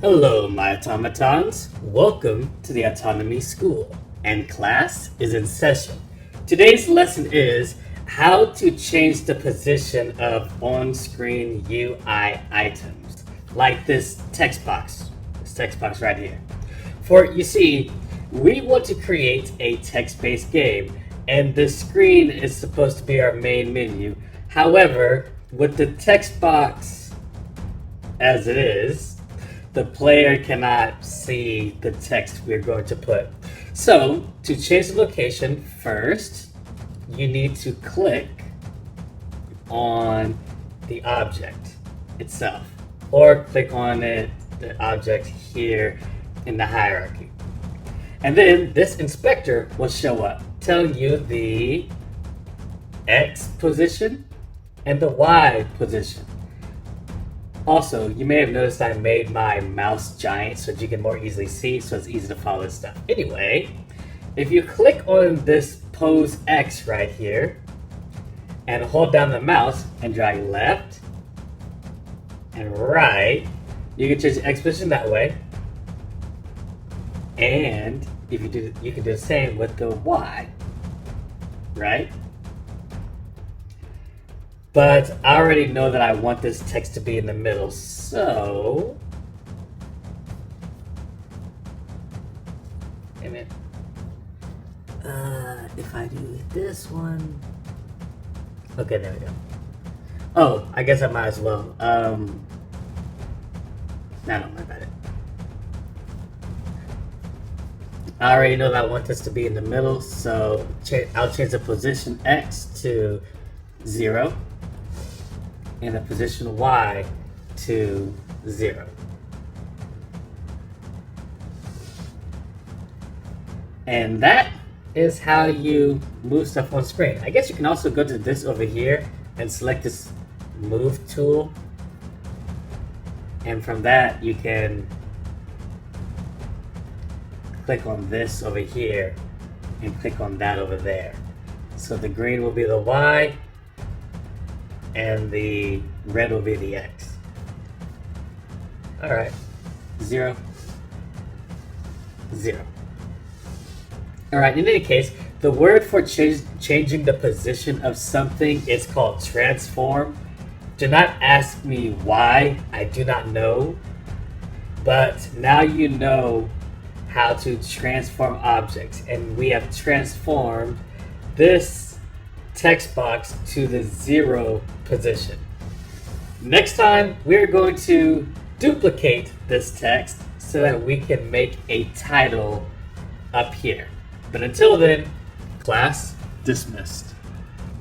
Hello, my automatons. Welcome to the Autonomy School, and class is in session. Today's lesson is how to change the position of on-screen UI items, like this text box right here. You see, we want to create a text-based game, and the screen is supposed to be our main menu. However, with the text box as it is, the player cannot see the text we're going to put. So, to change the location, first, you need to click on the object itself, or click on the object here in the hierarchy. And then this inspector will show up, telling you the X position and the Y position. Also, you may have noticed I made my mouse giant so that you can more easily see, so it's easy to follow this stuff. Anyway, if you click on this pose X right here and hold down the mouse and drag left and right, you can change the X position that way. And if you do, you can do the same with the Y, right? But I already know that I want this text to be in the middle, so if I do this one, okay, there we go. Oh, I guess I might as well. No, don't worry about it. I already know that I want this to be in the middle, so I'll change the position X to 0. And the position Y to 0. And that is how you move stuff on screen. I guess you can also go to this over here and select this move tool. And from that, you can click on this over here and click on that over there. So the green will be the Y, and the red will be the X. All right, 0, 0. All right, in any case, the word for changing the position of something is called transform. Do not ask me why, I do not know. But now you know how to transform objects, and we have transformed this text box to the 0 position. Next time, we're going to duplicate this text so that we can make a title up here. But until then, class dismissed.